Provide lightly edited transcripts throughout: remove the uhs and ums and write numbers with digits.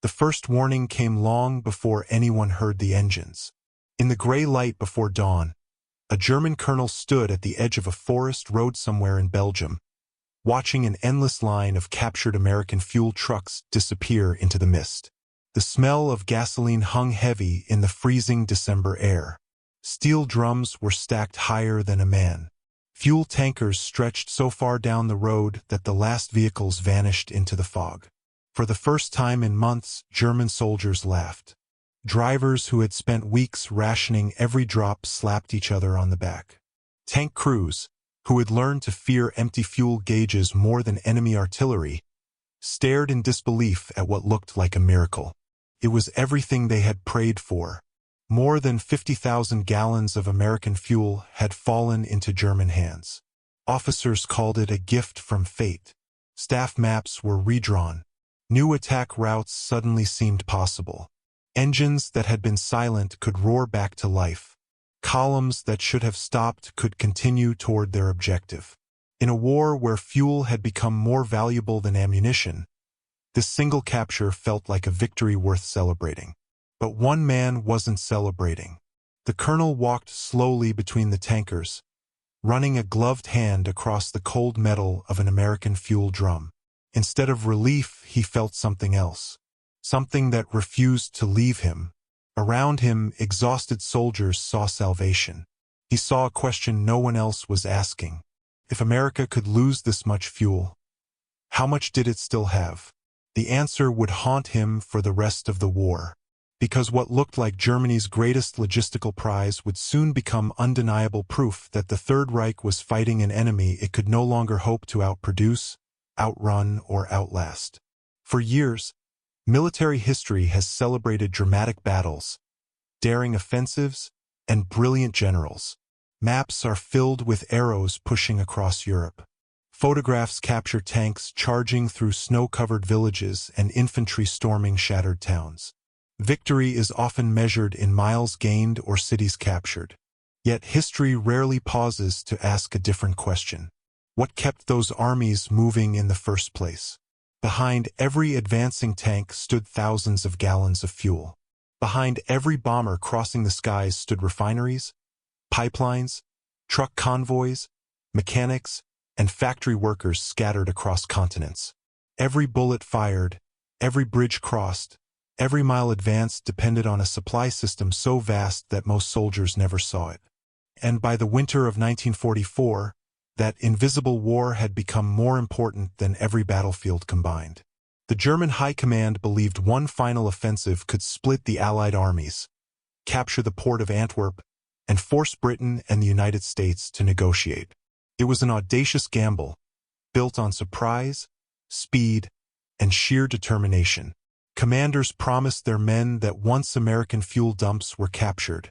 The first warning came long before anyone heard the engines. In the gray light before dawn, a German colonel stood at the edge of a forest road somewhere in Belgium, watching an endless line of captured American fuel trucks disappear into the mist. The smell of gasoline hung heavy in the freezing December air. Steel drums were stacked higher than a man. Fuel tankers stretched so far down the road that the last vehicles vanished into the fog. For the first time in months, German soldiers laughed. Drivers who had spent weeks rationing every drop slapped each other on the back. Tank crews, who had learned to fear empty fuel gauges more than enemy artillery, stared in disbelief at what looked like a miracle. It was everything they had prayed for. More than 50,000 gallons of American fuel had fallen into German hands. Officers called it a gift from fate. Staff maps were redrawn. New attack routes suddenly seemed possible. Engines that had been silent could roar back to life. Columns that should have stopped could continue toward their objective. In a war where fuel had become more valuable than ammunition, this single capture felt like a victory worth celebrating. But one man wasn't celebrating. The colonel walked slowly between the tankers, running a gloved hand across the cold metal of an American fuel drum. Instead of relief, he felt something else. Something that refused to leave him. Around him, exhausted soldiers saw salvation. He saw a question no one else was asking. If America could lose this much fuel, how much did it still have? The answer would haunt him for the rest of the war. Because what looked like Germany's greatest logistical prize would soon become undeniable proof that the Third Reich was fighting an enemy it could no longer hope to outproduce, outrun, or outlast. For years, military history has celebrated dramatic battles, daring offensives, and brilliant generals. Maps are filled with arrows pushing across Europe. Photographs capture tanks charging through snow-covered villages and infantry storming shattered towns. Victory is often measured in miles gained or cities captured. Yet history rarely pauses to ask a different question. What kept those armies moving in the first place? Behind every advancing tank stood thousands of gallons of fuel. Behind every bomber crossing the skies stood refineries, pipelines, truck convoys, mechanics, and factory workers scattered across continents. Every bullet fired, every bridge crossed, every mile advanced depended on a supply system so vast that most soldiers never saw it. And by the winter of 1944, that invisible war had become more important than every battlefield combined. The German High Command believed one final offensive could split the Allied armies, capture the port of Antwerp, and force Britain and the United States to negotiate. It was an audacious gamble, built on surprise, speed, and sheer determination. Commanders promised their men that once American fuel dumps were captured,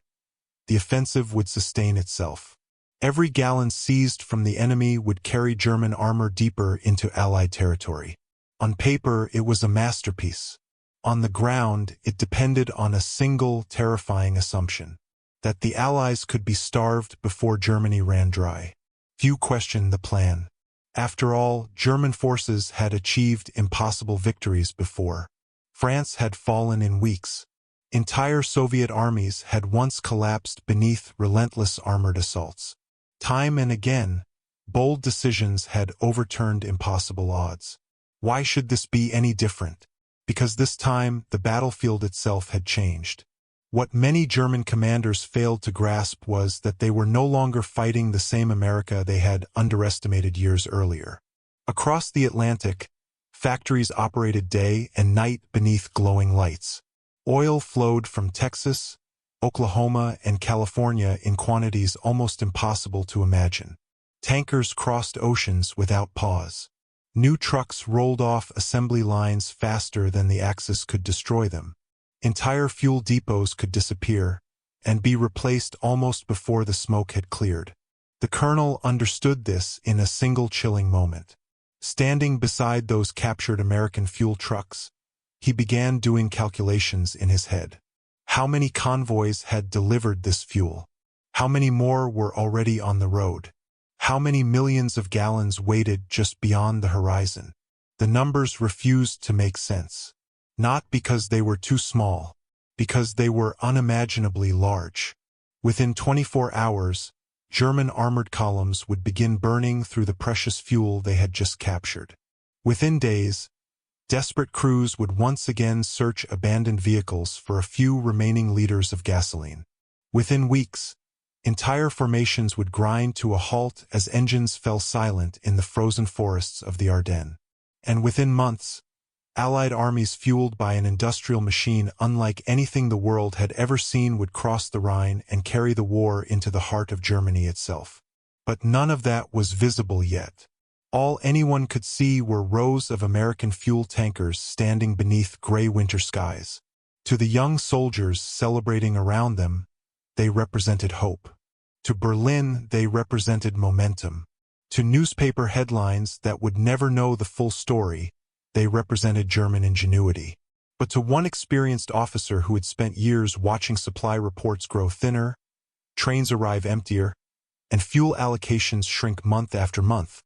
the offensive would sustain itself. Every gallon seized from the enemy would carry German armor deeper into Allied territory. On paper, it was a masterpiece. On the ground, it depended on a single terrifying assumption: that the Allies could be starved before Germany ran dry. Few questioned the plan. After all, German forces had achieved impossible victories before. France had fallen in weeks. Entire Soviet armies had once collapsed beneath relentless armored assaults. Time and again, bold decisions had overturned impossible odds. Why should this be any different? Because this time, the battlefield itself had changed. What many German commanders failed to grasp was that they were no longer fighting the same America they had underestimated years earlier. Across the Atlantic, factories operated day and night beneath glowing lights. Oil flowed from Texas, Oklahoma, and California in quantities almost impossible to imagine. Tankers crossed oceans without pause. New trucks rolled off assembly lines faster than the Axis could destroy them. Entire fuel depots could disappear and be replaced almost before the smoke had cleared. The colonel understood this in a single chilling moment. Standing beside those captured American fuel trucks, he began doing calculations in his head. How many convoys had delivered this fuel? How many more were already on the road? How many millions of gallons waited just beyond the horizon? The numbers refused to make sense. Not because they were too small, because they were unimaginably large. Within 24 hours, German armored columns would begin burning through the precious fuel they had just captured. Within days, desperate crews would once again search abandoned vehicles for a few remaining liters of gasoline. Within weeks, entire formations would grind to a halt as engines fell silent in the frozen forests of the Ardennes. And within months, Allied armies fueled by an industrial machine unlike anything the world had ever seen would cross the Rhine and carry the war into the heart of Germany itself. But none of that was visible yet. All anyone could see were rows of American fuel tankers standing beneath gray winter skies. To the young soldiers celebrating around them, they represented hope. To Berlin, they represented momentum. To newspaper headlines that would never know the full story, they represented German ingenuity. But to one experienced officer who had spent years watching supply reports grow thinner, trains arrive emptier, and fuel allocations shrink month after month,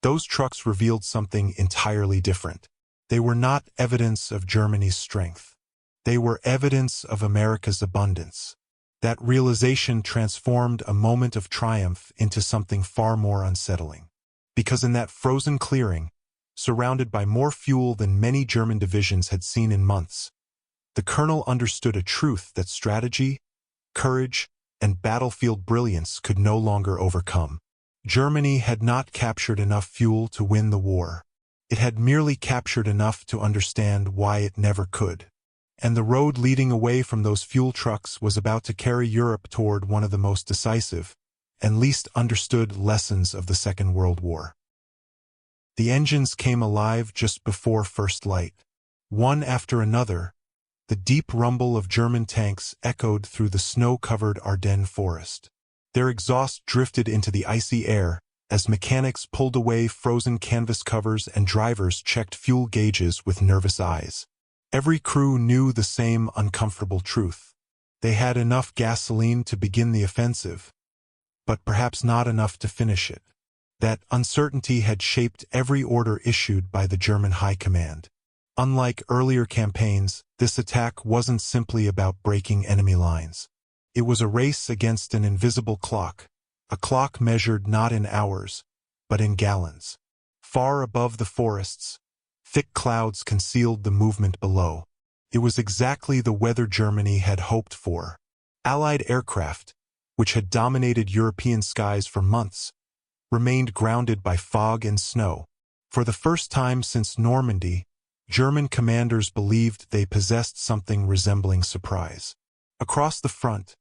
those trucks revealed something entirely different. They were not evidence of Germany's strength. They were evidence of America's abundance. That realization transformed a moment of triumph into something far more unsettling. Because in that frozen clearing, surrounded by more fuel than many German divisions had seen in months, the colonel understood a truth that strategy, courage, and battlefield brilliance could no longer overcome. Germany had not captured enough fuel to win the war. It had merely captured enough to understand why it never could. And the road leading away from those fuel trucks was about to carry Europe toward one of the most decisive and least understood lessons of the Second World War. The engines came alive just before first light. One after another, the deep rumble of German tanks echoed through the snow-covered Ardennes forest. Their exhaust drifted into the icy air as mechanics pulled away frozen canvas covers and drivers checked fuel gauges with nervous eyes. Every crew knew the same uncomfortable truth. They had enough gasoline to begin the offensive, but perhaps not enough to finish it. That uncertainty had shaped every order issued by the German High Command. Unlike earlier campaigns, this attack wasn't simply about breaking enemy lines. It was a race against an invisible clock, a clock measured not in hours, but in gallons. Far above the forests, thick clouds concealed the movement below. It was exactly the weather Germany had hoped for. Allied aircraft, which had dominated European skies for months, remained grounded by fog and snow. For the first time since Normandy, German commanders believed they possessed something resembling surprise. Across the front,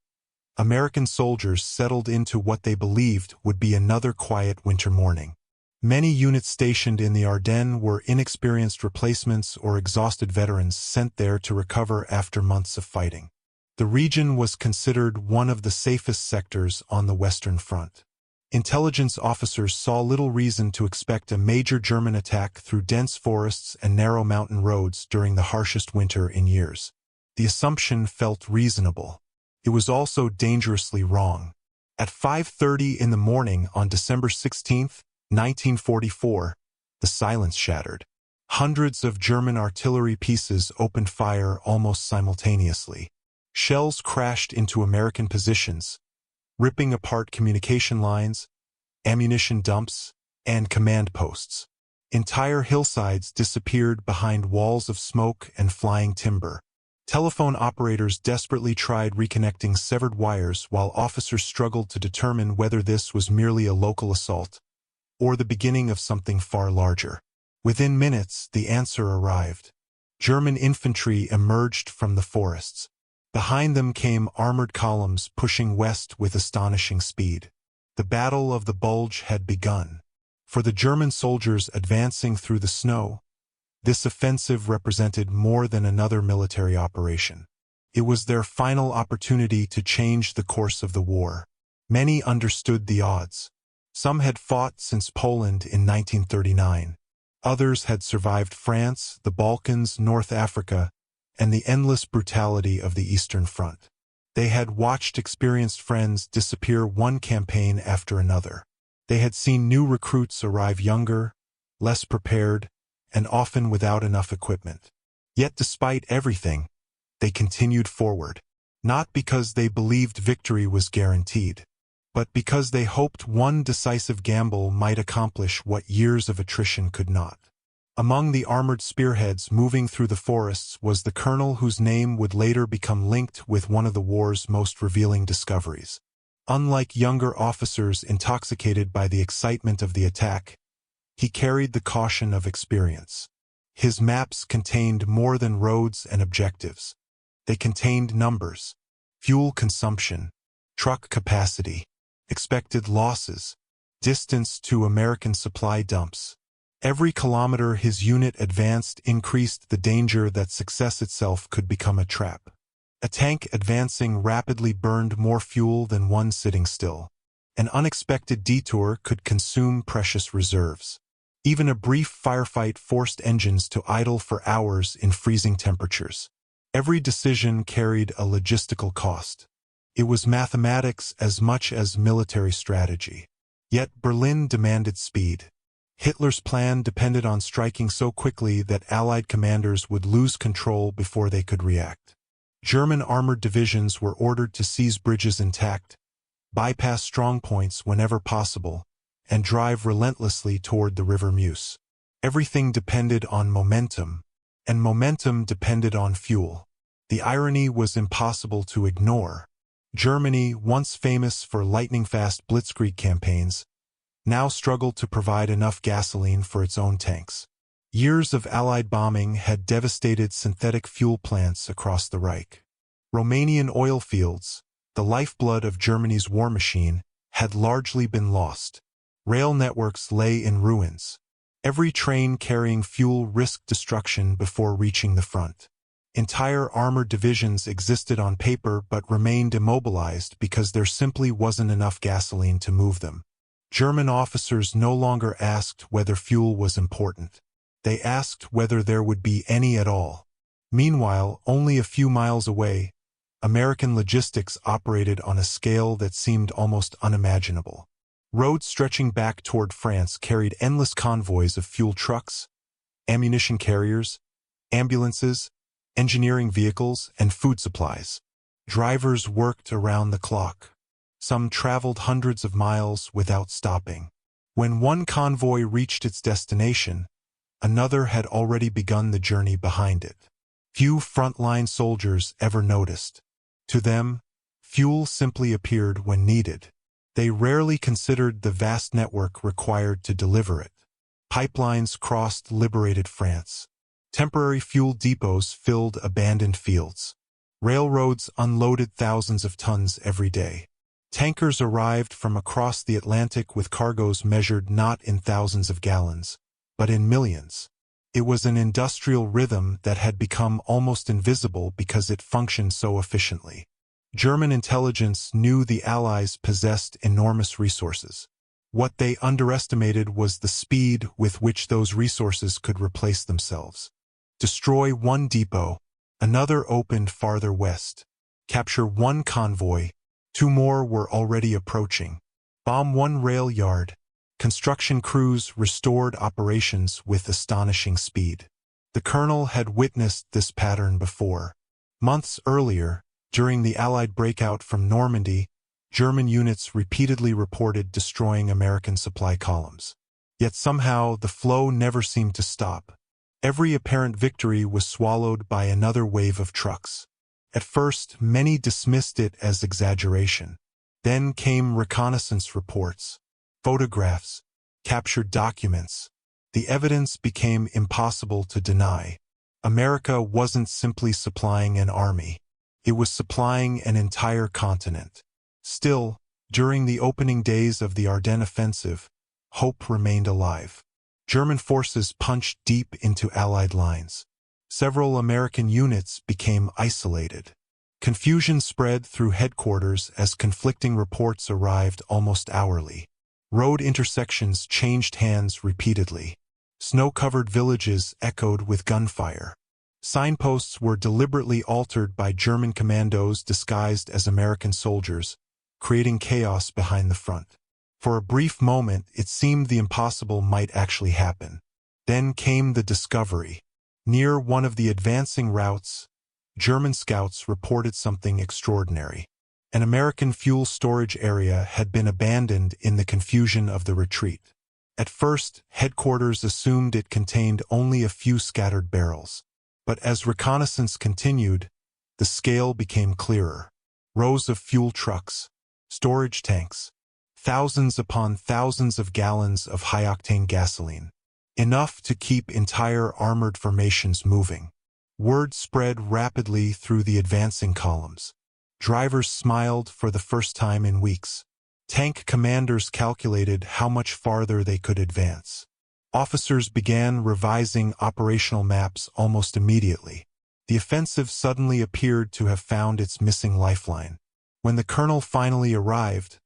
American soldiers settled into what they believed would be another quiet winter morning. Many units stationed in the Ardennes were inexperienced replacements or exhausted veterans sent there to recover after months of fighting. The region was considered one of the safest sectors on the Western Front. Intelligence officers saw little reason to expect a major German attack through dense forests and narrow mountain roads during the harshest winter in years. The assumption felt reasonable. It was also dangerously wrong. At 5:30 in the morning on December 16, 1944, the silence shattered. Hundreds of German artillery pieces opened fire almost simultaneously. Shells crashed into American positions, ripping apart communication lines, ammunition dumps, and command posts. Entire hillsides disappeared behind walls of smoke and flying timber. Telephone operators desperately tried reconnecting severed wires while officers struggled to determine whether this was merely a local assault or the beginning of something far larger. Within minutes, the answer arrived. German infantry emerged from the forests. Behind them came armored columns pushing west with astonishing speed. The Battle of the Bulge had begun. For the German soldiers advancing through the snow, this offensive represented more than another military operation. It was their final opportunity to change the course of the war. Many understood the odds. Some had fought since Poland in 1939. Others had survived France, the Balkans, North Africa, and the endless brutality of the Eastern Front. They had watched experienced friends disappear one campaign after another. They had seen new recruits arrive younger, less prepared, and often without enough equipment. Yet despite everything, they continued forward. Not because they believed victory was guaranteed, but because they hoped one decisive gamble might accomplish what years of attrition could not. Among the armored spearheads moving through the forests was the colonel whose name would later become linked with one of the war's most revealing discoveries. Unlike younger officers intoxicated by the excitement of the attack, he carried the caution of experience. His maps contained more than roads and objectives. They contained numbers, fuel consumption, truck capacity, expected losses, distance to American supply dumps. Every kilometer his unit advanced increased the danger that success itself could become a trap. A tank advancing rapidly burned more fuel than one sitting still. An unexpected detour could consume precious reserves. Even a brief firefight forced engines to idle for hours in freezing temperatures. Every decision carried a logistical cost. It was mathematics as much as military strategy. Yet Berlin demanded speed. Hitler's plan depended on striking so quickly that Allied commanders would lose control before they could react. German armored divisions were ordered to seize bridges intact, bypass strongpoints whenever possible, and drive relentlessly toward the River Meuse. Everything depended on momentum, and momentum depended on fuel. The irony was impossible to ignore. Germany, once famous for lightning-fast blitzkrieg campaigns, now struggled to provide enough gasoline for its own tanks. Years of Allied bombing had devastated synthetic fuel plants across the Reich. Romanian oil fields, the lifeblood of Germany's war machine, had largely been lost. Rail networks lay in ruins. Every train carrying fuel risked destruction before reaching the front. Entire armored divisions existed on paper but remained immobilized because there simply wasn't enough gasoline to move them. German officers no longer asked whether fuel was important. They asked whether there would be any at all. Meanwhile, only a few miles away, American logistics operated on a scale that seemed almost unimaginable. Roads stretching back toward France carried endless convoys of fuel trucks, ammunition carriers, ambulances, engineering vehicles, and food supplies. Drivers worked around the clock. Some traveled hundreds of miles without stopping. When one convoy reached its destination, another had already begun the journey behind it. Few frontline soldiers ever noticed. To them, fuel simply appeared when needed. They rarely considered the vast network required to deliver it. Pipelines crossed liberated France. Temporary fuel depots filled abandoned fields. Railroads unloaded thousands of tons every day. Tankers arrived from across the Atlantic with cargoes measured not in thousands of gallons, but in millions. It was an industrial rhythm that had become almost invisible because it functioned so efficiently. German intelligence knew the Allies possessed enormous resources. What they underestimated was the speed with which those resources could replace themselves. Destroy one depot, another opened farther west. Capture one convoy, two more were already approaching. Bomb one rail yard. Construction crews restored operations with astonishing speed. The colonel had witnessed this pattern before. Months earlier, during the Allied breakout from Normandy, German units repeatedly reported destroying American supply columns. Yet somehow the flow never seemed to stop. Every apparent victory was swallowed by another wave of trucks. At first, many dismissed it as exaggeration. Then came reconnaissance reports, photographs, captured documents. The evidence became impossible to deny. America wasn't simply supplying an army. It was supplying an entire continent. Still, during the opening days of the Ardennes offensive, hope remained alive. German forces punched deep into Allied lines. Several American units became isolated. Confusion spread through headquarters as conflicting reports arrived almost hourly. Road intersections changed hands repeatedly. Snow-covered villages echoed with gunfire. Signposts were deliberately altered by German commandos disguised as American soldiers, creating chaos behind the front. For a brief moment, it seemed the impossible might actually happen. Then came the discovery. Near one of the advancing routes, German scouts reported something extraordinary. An American fuel storage area had been abandoned in the confusion of the retreat. At first, headquarters assumed it contained only a few scattered barrels. But as reconnaissance continued, the scale became clearer. Rows of fuel trucks, storage tanks, thousands upon thousands of gallons of high-octane gasoline. Enough to keep entire armored formations moving. Word spread rapidly through the advancing columns. Drivers smiled for the first time in weeks. Tank commanders calculated how much farther they could advance. Officers began revising operational maps almost immediately. The offensive suddenly appeared to have found its missing lifeline. When the colonel finally arrived,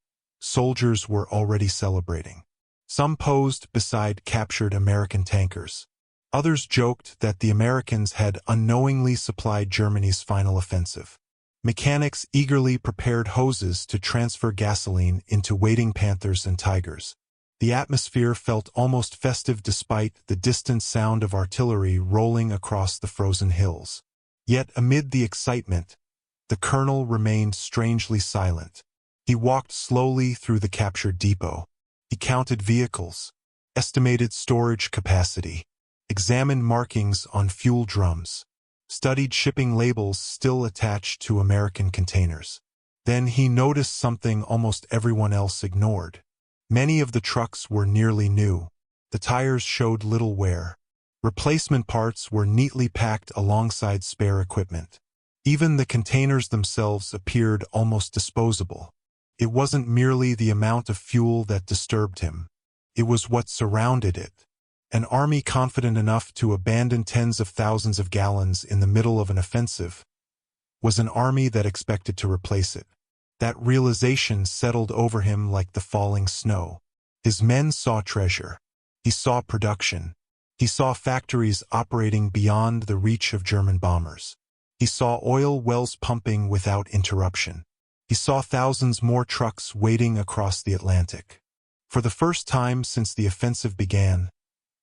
soldiers were already celebrating. Some posed beside captured American tankers. Others joked that the Americans had unknowingly supplied Germany's final offensive. Mechanics eagerly prepared hoses to transfer gasoline into waiting Panthers and Tigers. The atmosphere felt almost festive despite the distant sound of artillery rolling across the frozen hills. Yet amid the excitement, the colonel remained strangely silent. He walked slowly through the captured depot. He counted vehicles, estimated storage capacity, examined markings on fuel drums, studied shipping labels still attached to American containers. Then he noticed something almost everyone else ignored. Many of the trucks were nearly new. The tires showed little wear. Replacement parts were neatly packed alongside spare equipment. Even the containers themselves appeared almost disposable. It wasn't merely the amount of fuel that disturbed him. It was what surrounded it. An army confident enough to abandon tens of thousands of gallons in the middle of an offensive was an army that expected to replace it. That realization settled over him like the falling snow. His men saw treasure. He saw production. He saw factories operating beyond the reach of German bombers. He saw oil wells pumping without interruption. He saw thousands more trucks waiting across the Atlantic. For the first time since the offensive began,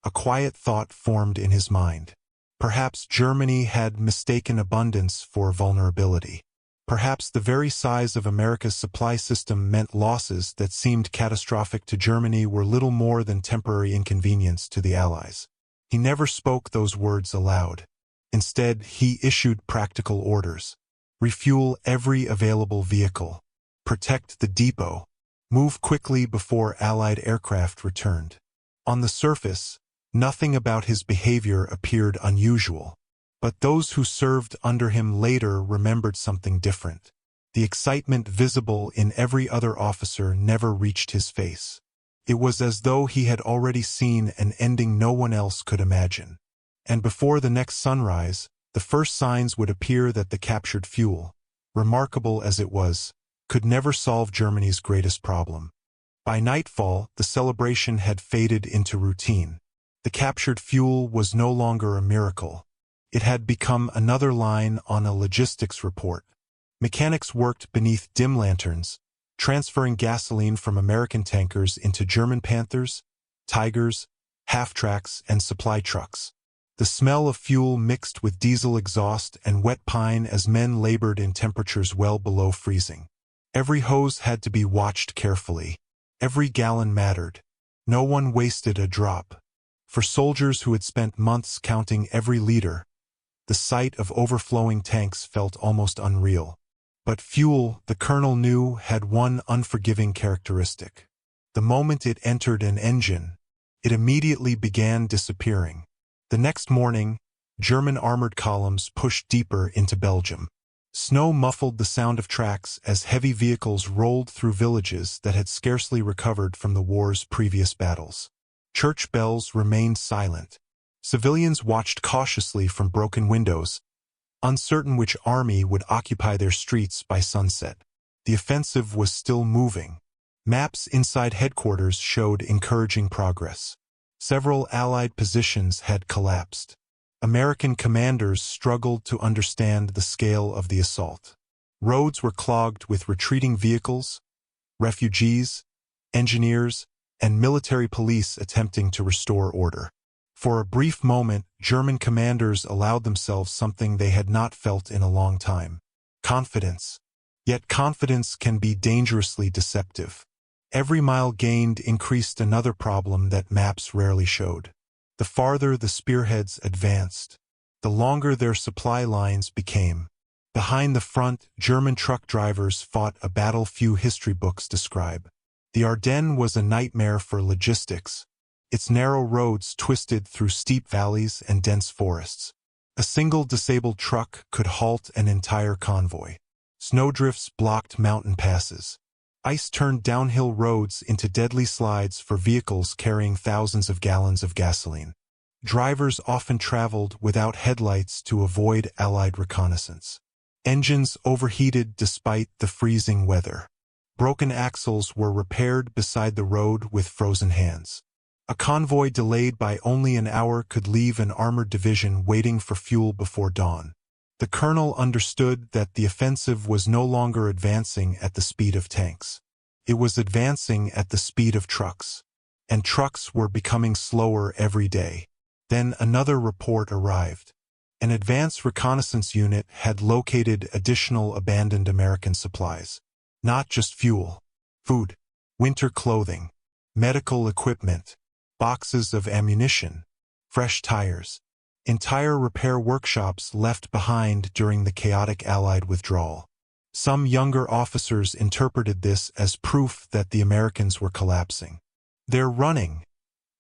a quiet thought formed in his mind. Perhaps Germany had mistaken abundance for vulnerability. Perhaps the very size of America's supply system meant losses that seemed catastrophic to Germany were little more than temporary inconvenience to the Allies. He never spoke those words aloud. Instead, he issued practical orders. Refuel every available vehicle. Protect the depot. Move quickly before Allied aircraft returned. On the surface, nothing about his behavior appeared unusual. But those who served under him later remembered something different. The excitement visible in every other officer never reached his face. It was as though he had already seen an ending no one else could imagine. And before the next sunrise, the first signs would appear that the captured fuel, remarkable as it was, could never solve Germany's greatest problem. By nightfall, the celebration had faded into routine. The captured fuel was no longer a miracle. It had become another line on a logistics report. Mechanics worked beneath dim lanterns, transferring gasoline from American tankers into German Panthers, Tigers, half-tracks, and supply trucks. The smell of fuel mixed with diesel exhaust and wet pine as men labored in temperatures well below freezing. Every hose had to be watched carefully. Every gallon mattered. No one wasted a drop. For soldiers who had spent months counting every liter, the sight of overflowing tanks felt almost unreal. But fuel, the colonel knew, had one unforgiving characteristic. The moment it entered an engine, it immediately began disappearing. The next morning, German armored columns pushed deeper into Belgium. Snow muffled the sound of tracks as heavy vehicles rolled through villages that had scarcely recovered from the war's previous battles. Church bells remained silent. Civilians watched cautiously from broken windows, uncertain which army would occupy their streets by sunset. The offensive was still moving. Maps inside headquarters showed encouraging progress. Several Allied positions had collapsed. American commanders struggled to understand the scale of the assault. Roads were clogged with retreating vehicles, refugees, engineers, and military police attempting to restore order. For a brief moment, German commanders allowed themselves something they had not felt in a long time: confidence. Yet confidence can be dangerously deceptive. Every mile gained increased another problem that maps rarely showed. The farther the spearheads advanced, the longer their supply lines became. Behind the front, German truck drivers fought a battle few history books describe. The Ardennes was a nightmare for logistics. Its narrow roads twisted through steep valleys and dense forests. A single disabled truck could halt an entire convoy. Snowdrifts blocked mountain passes. Ice turned downhill roads into deadly slides for vehicles carrying thousands of gallons of gasoline. Drivers often traveled without headlights to avoid Allied reconnaissance. Engines overheated despite the freezing weather. Broken axles were repaired beside the road with frozen hands. A convoy delayed by only an hour could leave an armored division waiting for fuel before dawn. The colonel understood that the offensive was no longer advancing at the speed of tanks. It was advancing at the speed of trucks. And trucks were becoming slower every day. Then another report arrived. An advanced reconnaissance unit had located additional abandoned American supplies. Not just fuel, food, winter clothing, medical equipment, boxes of ammunition, fresh tires, entire repair workshops left behind during the chaotic Allied withdrawal. Some younger officers interpreted this as proof that the Americans were collapsing. "They're running,"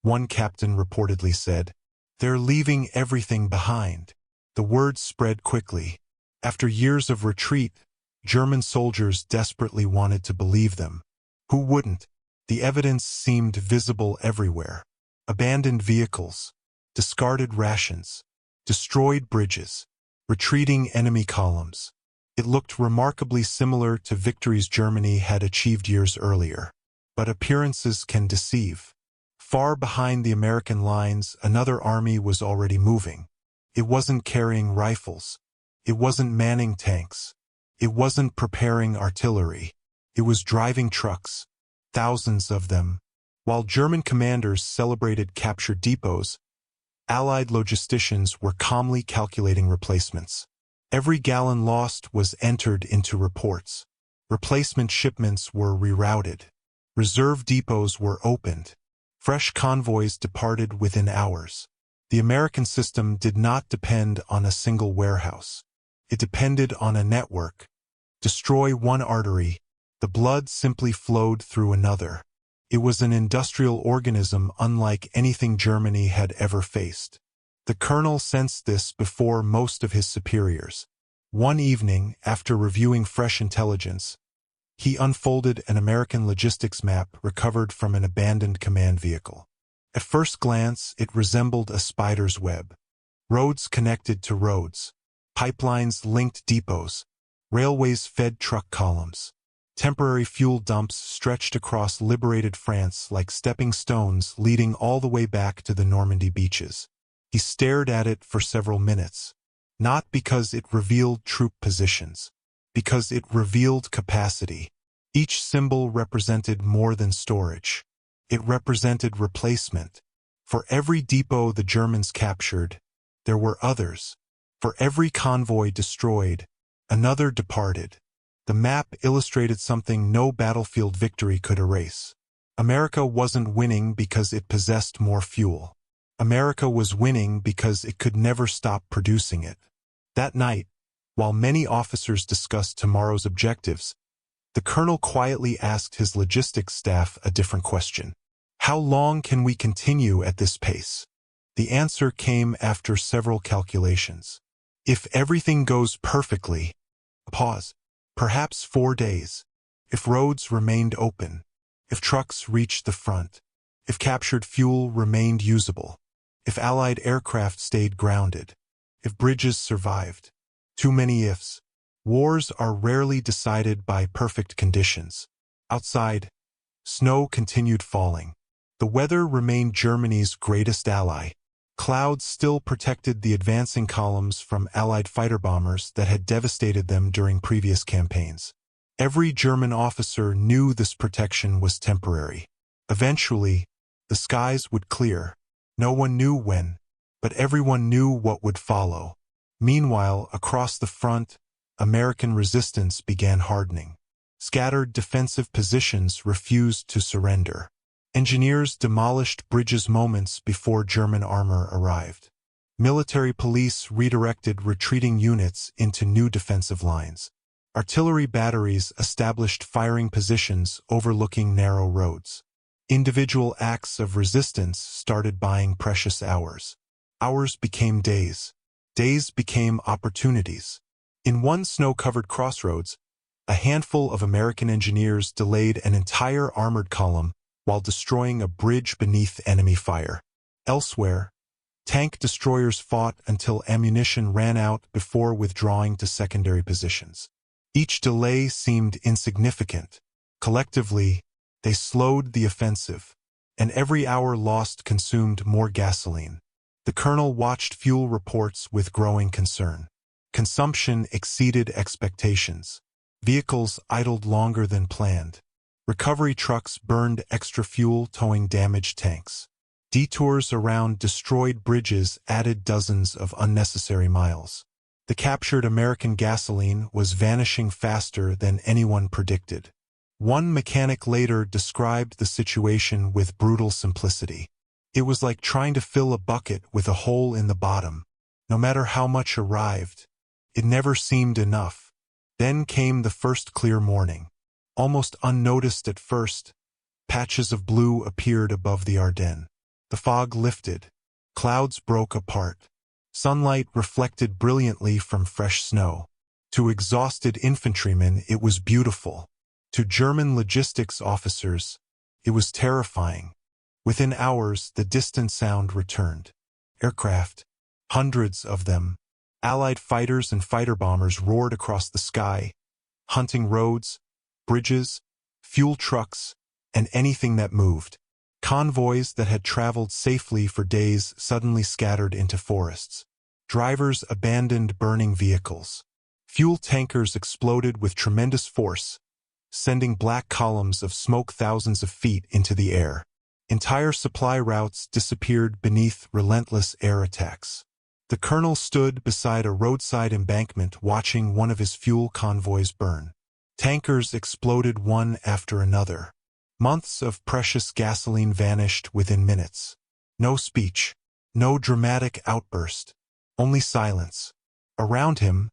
one captain reportedly said. "They're leaving everything behind." The word spread quickly. After years of retreat, German soldiers desperately wanted to believe them. Who wouldn't? The evidence seemed visible everywhere. Abandoned vehicles, discarded rations, destroyed bridges, retreating enemy columns. It looked remarkably similar to victories Germany had achieved years earlier. But appearances can deceive. Far behind the American lines, another army was already moving. It wasn't carrying rifles. It wasn't manning tanks. It wasn't preparing artillery. It was driving trucks, thousands of them. While German commanders celebrated captured depots, Allied logisticians were calmly calculating replacements. Every gallon lost was entered into reports. Replacement shipments were rerouted. Reserve depots were opened. Fresh convoys departed within hours. The American system did not depend on a single warehouse. It depended on a network. Destroy one artery, the blood simply flowed through another. It was an industrial organism unlike anything Germany had ever faced. The colonel sensed this before most of his superiors. One evening, after reviewing fresh intelligence, he unfolded an American logistics map recovered from an abandoned command vehicle. At first glance, it resembled a spider's web. Roads connected to roads. Pipelines linked depots. Railways fed truck columns. Temporary fuel dumps stretched across liberated France like stepping stones leading all the way back to the Normandy beaches. He stared at it for several minutes. Not because it revealed troop positions. Because it revealed capacity. Each symbol represented more than storage. It represented replacement. For every depot the Germans captured, there were others. For every convoy destroyed, another departed. The map illustrated something no battlefield victory could erase. America wasn't winning because it possessed more fuel. America was winning because it could never stop producing it. That night, while many officers discussed tomorrow's objectives, the colonel quietly asked his logistics staff a different question. How long can we continue at this pace? The answer came after several calculations. If everything goes perfectly, pause, perhaps 4 days. If roads remained open, if trucks reached the front, if captured fuel remained usable, if Allied aircraft stayed grounded, if bridges survived. Too many ifs. Wars are rarely decided by perfect conditions. Outside, snow continued falling. The weather remained Germany's greatest ally. Clouds still protected the advancing columns from Allied fighter bombers that had devastated them during previous campaigns. Every German officer knew this protection was temporary. Eventually, the skies would clear. No one knew when, but everyone knew what would follow. Meanwhile, across the front, American resistance began hardening. Scattered defensive positions refused to surrender. Engineers demolished bridges moments before German armor arrived. Military police redirected retreating units into new defensive lines. Artillery batteries established firing positions overlooking narrow roads. Individual acts of resistance started buying precious hours. Hours became days. Days became opportunities. In one snow-covered crossroads, a handful of American engineers delayed an entire armored column while destroying a bridge beneath enemy fire. Elsewhere, tank destroyers fought until ammunition ran out before withdrawing to secondary positions. Each delay seemed insignificant. Collectively, they slowed the offensive, and every hour lost consumed more gasoline. The colonel watched fuel reports with growing concern. Consumption exceeded expectations. Vehicles idled longer than planned. Recovery trucks burned extra fuel towing damaged tanks. Detours around destroyed bridges added dozens of unnecessary miles. The captured American gasoline was vanishing faster than anyone predicted. One mechanic later described the situation with brutal simplicity. It was like trying to fill a bucket with a hole in the bottom. No matter how much arrived, it never seemed enough. Then came the first clear morning. Almost unnoticed at first, patches of blue appeared above the Ardennes. The fog lifted. Clouds broke apart. Sunlight reflected brilliantly from fresh snow. To exhausted infantrymen, it was beautiful. To German logistics officers, it was terrifying. Within hours, the distant sound returned. Aircraft, hundreds of them, Allied fighters and fighter bombers roared across the sky, hunting roads, bridges, fuel trucks, and anything that moved. Convoys that had traveled safely for days suddenly scattered into forests. Drivers abandoned burning vehicles. Fuel tankers exploded with tremendous force, sending black columns of smoke thousands of feet into the air. Entire supply routes disappeared beneath relentless air attacks. The colonel stood beside a roadside embankment watching one of his fuel convoys burn. Tankers exploded one after another. Months of precious gasoline vanished within minutes. No speech, no dramatic outburst, only silence. Around him,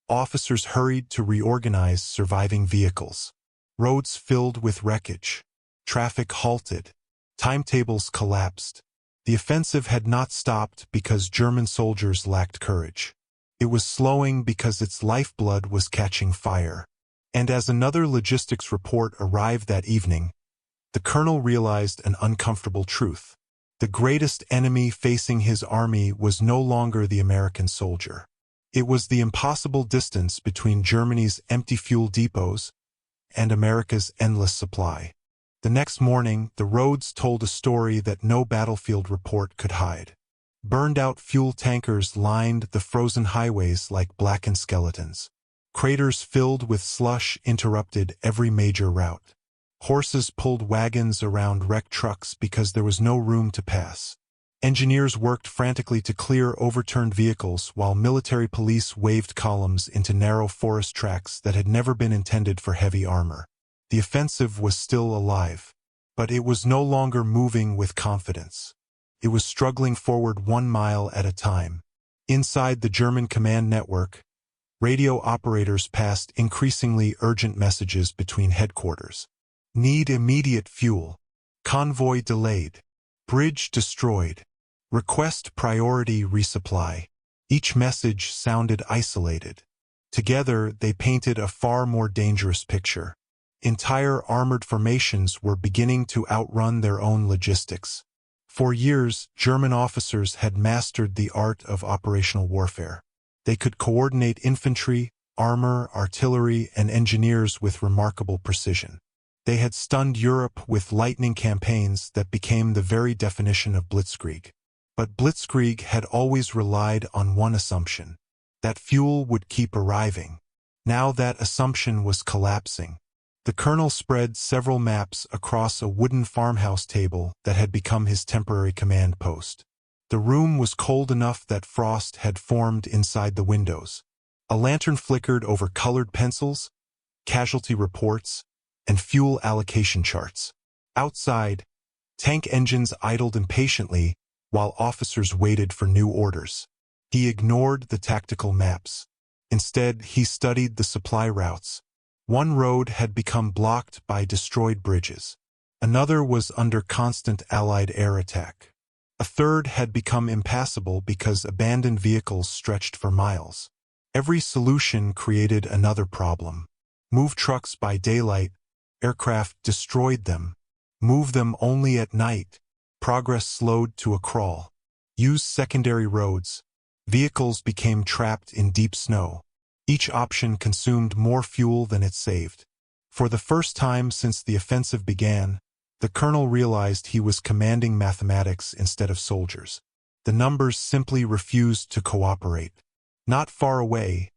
officers hurried to reorganize surviving vehicles. Roads filled with wreckage. Traffic halted. Timetables collapsed. The offensive had not stopped because German soldiers lacked courage. It was slowing because its lifeblood was catching fire. And as another logistics report arrived that evening, the colonel realized an uncomfortable truth. The greatest enemy facing his army was no longer the American soldier. It was the impossible distance between Germany's empty fuel depots and America's endless supply. The next morning, the roads told a story that no battlefield report could hide. Burned-out fuel tankers lined the frozen highways like blackened skeletons. Craters filled with slush interrupted every major route. Horses pulled wagons around wrecked trucks because there was no room to pass. Engineers worked frantically to clear overturned vehicles while military police waved columns into narrow forest tracks that had never been intended for heavy armor. The offensive was still alive, but it was no longer moving with confidence. It was struggling forward 1 mile at a time. Inside the German command network, radio operators passed increasingly urgent messages between headquarters. Need immediate fuel. Convoy delayed. Bridge destroyed. Request priority resupply. Each message sounded isolated. Together, they painted a far more dangerous picture. Entire armored formations were beginning to outrun their own logistics. For years, German officers had mastered the art of operational warfare. They could coordinate infantry, armor, artillery, and engineers with remarkable precision. They had stunned Europe with lightning campaigns that became the very definition of blitzkrieg. But blitzkrieg had always relied on one assumption: that fuel would keep arriving. Now that assumption was collapsing. The colonel spread several maps across a wooden farmhouse table that had become his temporary command post. The room was cold enough that frost had formed inside the windows. A lantern flickered over colored pencils, casualty reports, and fuel allocation charts. Outside, tank engines idled impatiently while officers waited for new orders. He ignored the tactical maps. Instead, he studied the supply routes. One road had become blocked by destroyed bridges. Another was under constant Allied air attack. A third had become impassable because abandoned vehicles stretched for miles. Every solution created another problem. Move trucks by daylight, aircraft destroyed them. Move them only at night. Progress slowed to a crawl. Use secondary roads. Vehicles became trapped in deep snow. Each option consumed more fuel than it saved. For the first time since the offensive began, the colonel realized he was commanding mathematics instead of soldiers. The numbers simply refused to cooperate. Not far away,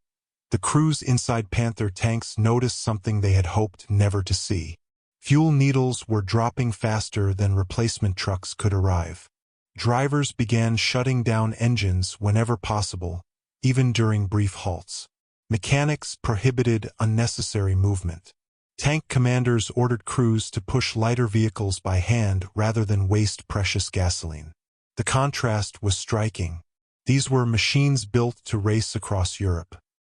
the crews inside Panther tanks noticed something they had hoped never to see. Fuel needles were dropping faster than replacement trucks could arrive. Drivers began shutting down engines whenever possible, even during brief halts. Mechanics prohibited unnecessary movement. Tank commanders ordered crews to push lighter vehicles by hand rather than waste precious gasoline. The contrast was striking. These were machines built to race across Europe.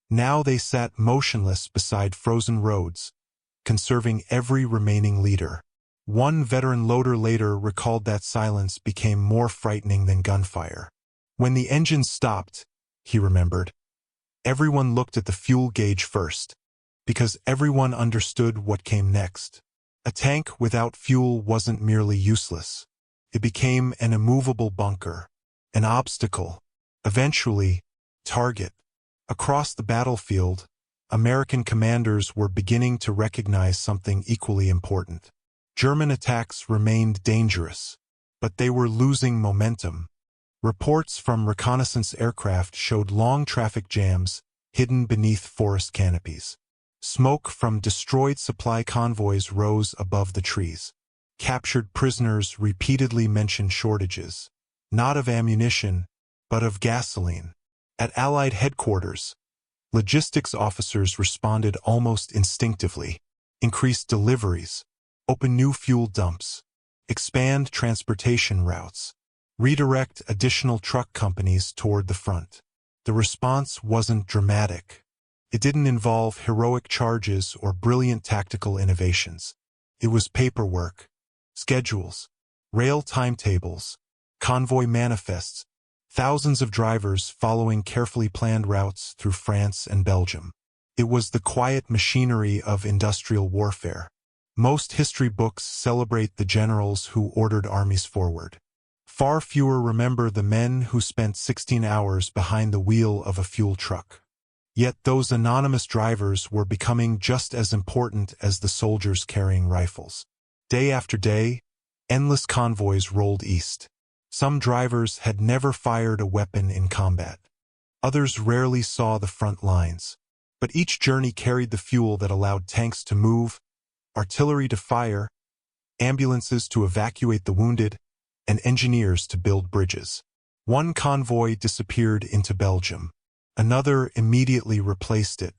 Now they sat motionless beside frozen roads, conserving every remaining liter. One veteran loader later recalled that silence became more frightening than gunfire. When the engines stopped, he remembered, everyone looked at the fuel gauge first, because everyone understood what came next. A tank without fuel wasn't merely useless. It became an immovable bunker, an obstacle, eventually, target. Across the battlefield, American commanders were beginning to recognize something equally important. German attacks remained dangerous, but they were losing momentum. Reports from reconnaissance aircraft showed long traffic jams hidden beneath forest canopies. Smoke from destroyed supply convoys rose above the trees. Captured prisoners repeatedly mentioned shortages, not of ammunition, but of gasoline. At Allied headquarters, logistics officers responded almost instinctively. Increase deliveries, open new fuel dumps, expand transportation routes, redirect additional truck companies toward the front. The response wasn't dramatic. It didn't involve heroic charges or brilliant tactical innovations. It was paperwork, schedules, rail timetables, convoy manifests, thousands of drivers following carefully planned routes through France and Belgium. It was the quiet machinery of industrial warfare. Most history books celebrate the generals who ordered armies forward. Far fewer remember the men who spent 16 hours behind the wheel of a fuel truck. Yet those anonymous drivers were becoming just as important as the soldiers carrying rifles. Day after day, endless convoys rolled east. Some drivers had never fired a weapon in combat. Others rarely saw the front lines. But each journey carried the fuel that allowed tanks to move, artillery to fire, ambulances to evacuate the wounded, and engineers to build bridges. One convoy disappeared into Belgium. Another immediately replaced it.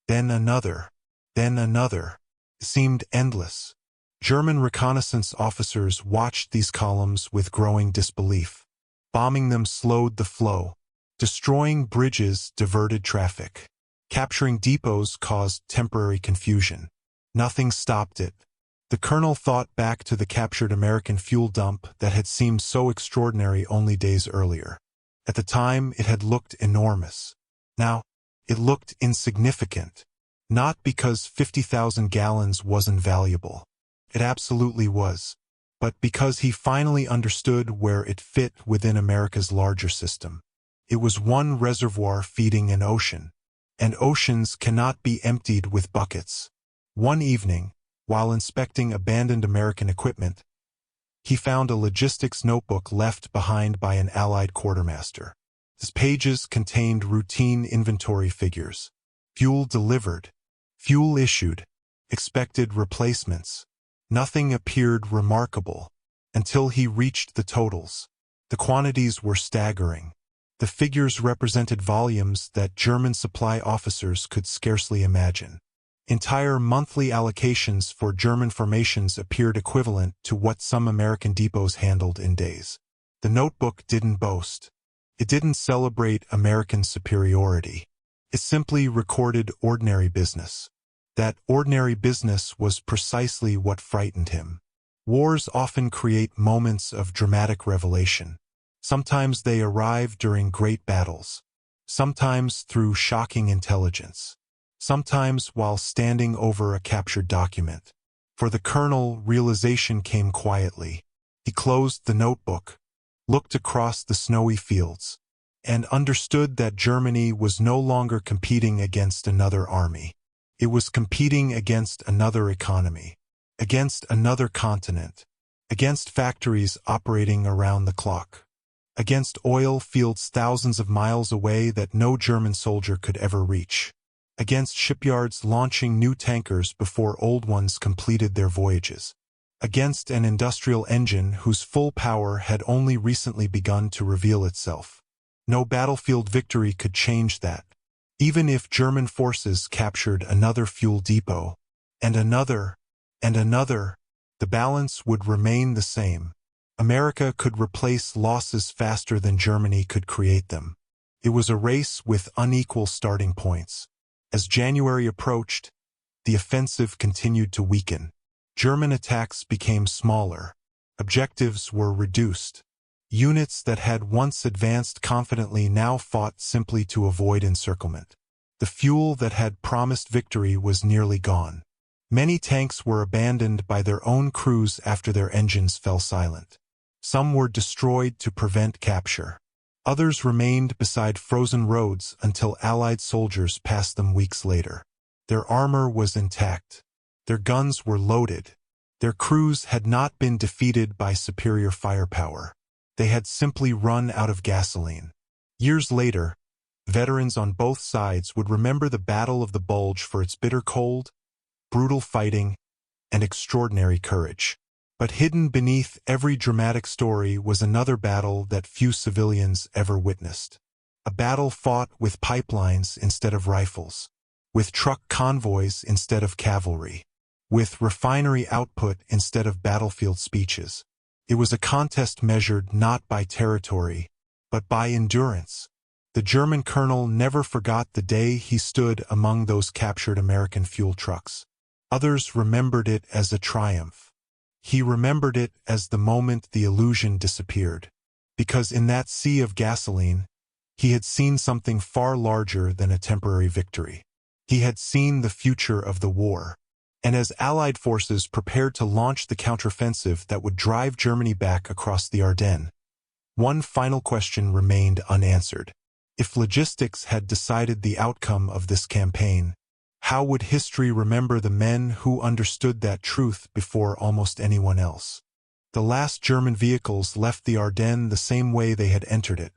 Then another. Then another. It seemed endless. German reconnaissance officers watched these columns with growing disbelief. Bombing them slowed the flow. Destroying bridges diverted traffic. Capturing depots caused temporary confusion. Nothing stopped it. The colonel thought back to the captured American fuel dump that had seemed so extraordinary only days earlier. At the time, it had looked enormous. Now, it looked insignificant. Not because 50,000 gallons wasn't valuable. It absolutely was. But because he finally understood where it fit within America's larger system. It was one reservoir feeding an ocean. And oceans cannot be emptied with buckets. One evening, while inspecting abandoned American equipment, he found a logistics notebook left behind by an Allied quartermaster. Its pages contained routine inventory figures. Fuel delivered. Fuel issued. expected replacements. Nothing appeared remarkable until he reached the totals. The quantities were staggering. The figures represented volumes that German supply officers could scarcely imagine. Entire monthly allocations for German formations appeared equivalent to what some American depots handled in days. The notebook didn't boast. It didn't celebrate American superiority. It simply recorded ordinary business. That ordinary business was precisely what frightened him. Wars often create moments of dramatic revelation. Sometimes they arrive during great battles. Sometimes through shocking intelligence. Sometimes while standing over a captured document. For the colonel, realization came quietly. He closed the notebook, looked across the snowy fields, and understood that Germany was no longer competing against another army. It was competing against another economy, against another continent, against factories operating around the clock, against oil fields thousands of miles away that no German soldier could ever reach, against shipyards launching new tankers before old ones completed their voyages, against an industrial engine whose full power had only recently begun to reveal itself. No battlefield victory could change that. Even if German forces captured another fuel depot, and another, the balance would remain the same. America could replace losses faster than Germany could create them. It was a race with unequal starting points. As January approached, the offensive continued to weaken. German attacks became smaller. Objectives were reduced. Units that had once advanced confidently now fought simply to avoid encirclement. The fuel that had promised victory was nearly gone. Many tanks were abandoned by their own crews after their engines fell silent. Some were destroyed to prevent capture. Others remained beside frozen roads until Allied soldiers passed them weeks later. Their armor was intact. Their guns were loaded. Their crews had not been defeated by superior firepower. They had simply run out of gasoline. Years later, veterans on both sides would remember the Battle of the Bulge for its bitter cold, brutal fighting, and extraordinary courage. But hidden beneath every dramatic story was another battle that few civilians ever witnessed. A battle fought with pipelines instead of rifles, with truck convoys instead of cavalry, with refinery output instead of battlefield speeches. It was a contest measured not by territory, but by endurance. The German colonel never forgot the day he stood among those captured American fuel trucks. Others remembered it as a triumph. He remembered it as the moment the illusion disappeared, because in that sea of gasoline, he had seen something far larger than a temporary victory. He had seen the future of the war. And as Allied forces prepared to launch the counteroffensive that would drive Germany back across the Ardennes, one final question remained unanswered. If logistics had decided the outcome of this campaign, how would history remember the men who understood that truth before almost anyone else? The last German vehicles left the Ardennes the same way they had entered it,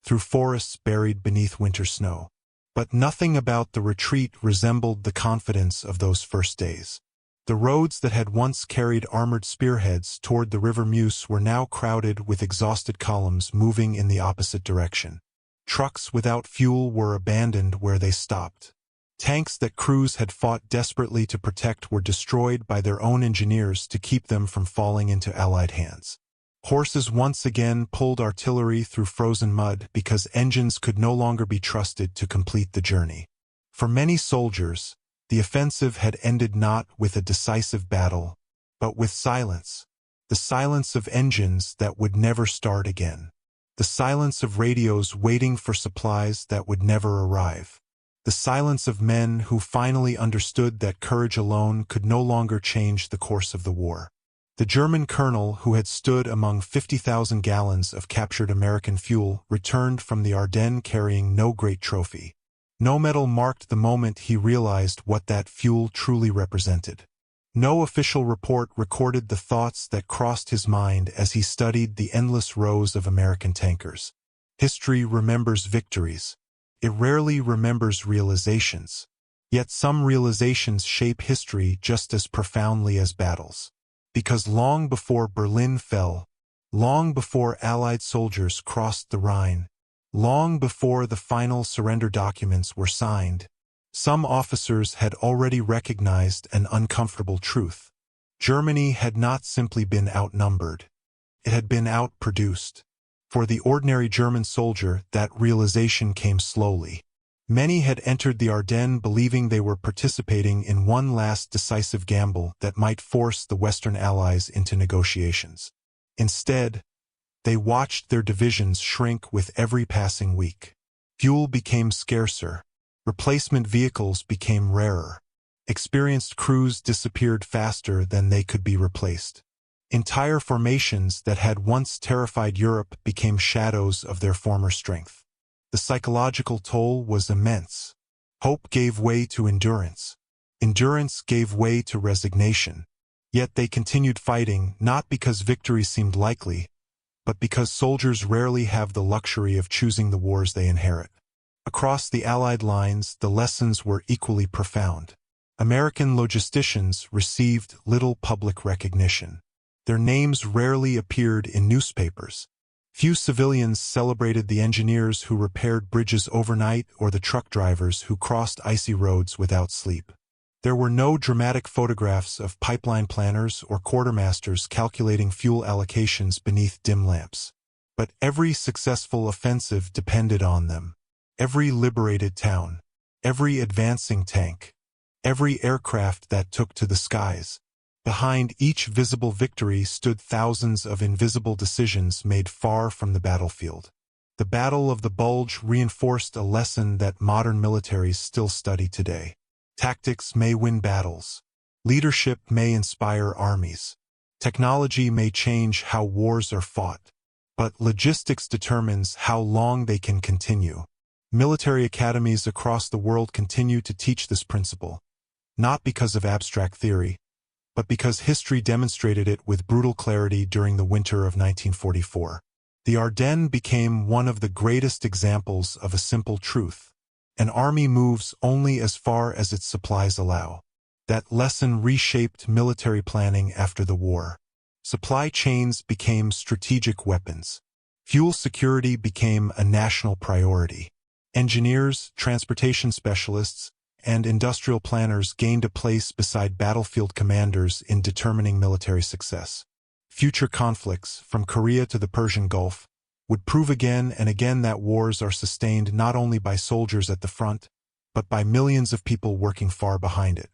through forests buried beneath winter snow. But nothing about the retreat resembled the confidence of those first days. The roads that had once carried armored spearheads toward the River Meuse were now crowded with exhausted columns moving in the opposite direction. Trucks without fuel were abandoned where they stopped. Tanks that crews had fought desperately to protect were destroyed by their own engineers to keep them from falling into Allied hands. Horses once again pulled artillery through frozen mud because engines could no longer be trusted to complete the journey. For many soldiers, the offensive had ended not with a decisive battle, but with silence. The silence of engines that would never start again. The silence of radios waiting for supplies that would never arrive. The silence of men who finally understood that courage alone could no longer change the course of the war. The German colonel who had stood among 50,000 gallons of captured American fuel returned from the Ardennes carrying no great trophy. No medal marked the moment he realized what that fuel truly represented. No official report recorded the thoughts that crossed his mind as he studied the endless rows of American tankers. History remembers victories. It rarely remembers realizations. Yet some realizations shape history just as profoundly as battles. Because long before Berlin fell, long before Allied soldiers crossed the Rhine, long before the final surrender documents were signed, some officers had already recognized an uncomfortable truth. Germany had not simply been outnumbered. It had been outproduced. For the ordinary German soldier, that realization came slowly. Many had entered the Ardennes believing they were participating in one last decisive gamble that might force the Western Allies into negotiations. Instead, they watched their divisions shrink with every passing week. Fuel became scarcer. Replacement vehicles became rarer. Experienced crews disappeared faster than they could be replaced. Entire formations that had once terrified Europe became shadows of their former strength. The psychological toll was immense. Hope gave way to endurance. Endurance gave way to resignation. Yet they continued fighting, not because victory seemed likely, but because soldiers rarely have the luxury of choosing the wars they inherit. Across the Allied lines, the lessons were equally profound. American logisticians received little public recognition. Their names rarely appeared in newspapers. Few civilians celebrated the engineers who repaired bridges overnight or the truck drivers who crossed icy roads without sleep. There were no dramatic photographs of pipeline planners or quartermasters calculating fuel allocations beneath dim lamps. But every successful offensive depended on them. Every liberated town, every advancing tank, every aircraft that took to the skies. Behind each visible victory stood thousands of invisible decisions made far from the battlefield. The Battle of the Bulge reinforced a lesson that modern militaries still study today. Tactics may win battles. Leadership may inspire armies. Technology may change how wars are fought. But logistics determines how long they can continue. Military academies across the world continue to teach this principle, not because of abstract theory, but because history demonstrated it with brutal clarity during the winter of 1944. The Ardennes became one of the greatest examples of a simple truth. An army moves only as far as its supplies allow. That lesson reshaped military planning after the war. Supply chains became strategic weapons. Fuel security became a national priority. Engineers, transportation specialists, and industrial planners gained a place beside battlefield commanders in determining military success. Future conflicts, from Korea to the Persian Gulf, would prove again and again that wars are sustained not only by soldiers at the front, but by millions of people working far behind it.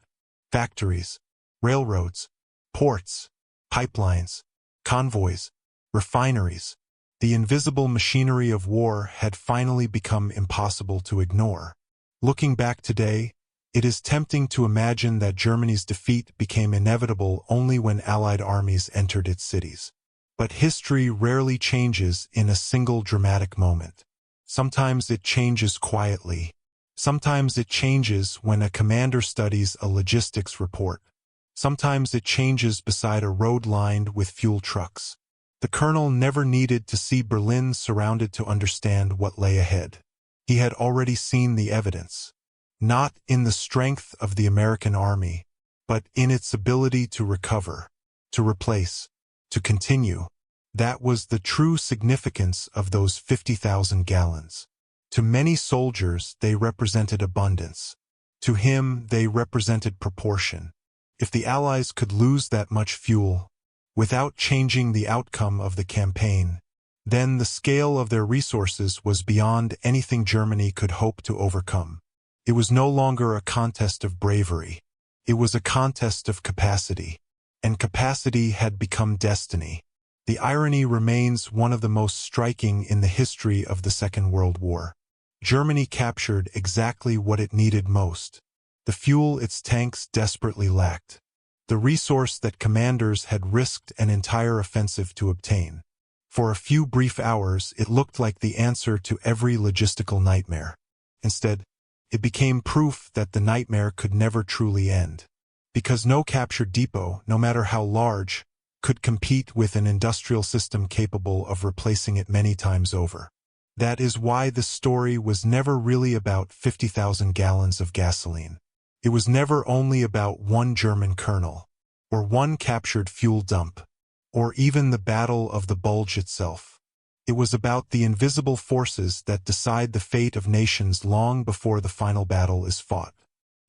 Factories, railroads, ports, pipelines, convoys, refineries. The invisible machinery of war had finally become impossible to ignore. Looking back today, it is tempting to imagine that Germany's defeat became inevitable only when Allied armies entered its cities. But history rarely changes in a single dramatic moment. Sometimes it changes quietly. Sometimes it changes when a commander studies a logistics report. Sometimes it changes beside a road lined with fuel trucks. The colonel never needed to see Berlin surrounded to understand what lay ahead. He had already seen the evidence. Not in the strength of the American army, but in its ability to recover, to replace, to continue. That was the true significance of those 50,000 gallons. To many soldiers, they represented abundance. To him, they represented proportion. If the Allies could lose that much fuel, without changing the outcome of the campaign, then the scale of their resources was beyond anything Germany could hope to overcome. It was no longer a contest of bravery. It was a contest of capacity. And capacity had become destiny. The irony remains one of the most striking in the history of the Second World War. Germany captured exactly what it needed most. The fuel its tanks desperately lacked. The resource that commanders had risked an entire offensive to obtain. For a few brief hours, it looked like the answer to every logistical nightmare. Instead, it became proof that the nightmare could never truly end. Because no captured depot, no matter how large, could compete with an industrial system capable of replacing it many times over. That is why the story was never really about 50,000 gallons of gasoline. It was never only about one German colonel, or one captured fuel dump, or even the Battle of the Bulge itself. It was about the invisible forces that decide the fate of nations long before the final battle is fought.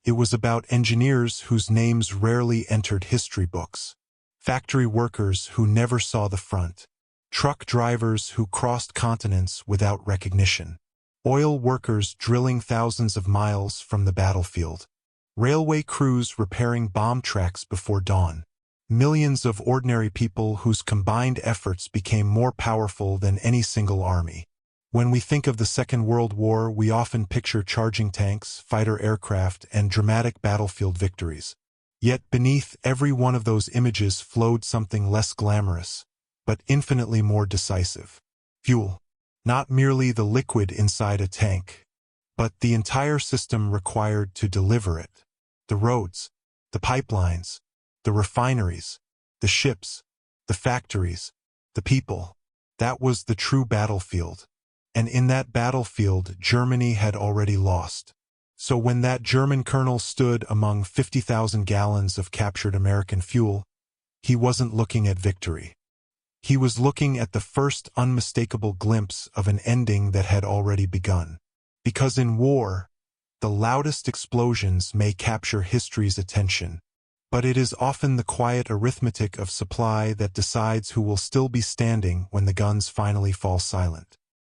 It was about engineers whose names rarely entered history books, factory workers who never saw the front, truck drivers who crossed continents without recognition, oil workers drilling thousands of miles from the battlefield, railway crews repairing bomb tracks before dawn, millions of ordinary people whose combined efforts became more powerful than any single army. When we think of the Second World War, we often picture charging tanks, fighter aircraft, and dramatic battlefield victories. Yet beneath every one of those images flowed something less glamorous, but infinitely more decisive. Fuel. Not merely the liquid inside a tank, but the entire system required to deliver it. The roads, the pipelines, the refineries, the ships, the factories, the people. That was the true battlefield. And in that battlefield, Germany had already lost. So when that German colonel stood among 50,000 gallons of captured American fuel, he wasn't looking at victory. He was looking at the first unmistakable glimpse of an ending that had already begun. Because in war, the loudest explosions may capture history's attention, but it is often the quiet arithmetic of supply that decides who will still be standing when the guns finally fall silent.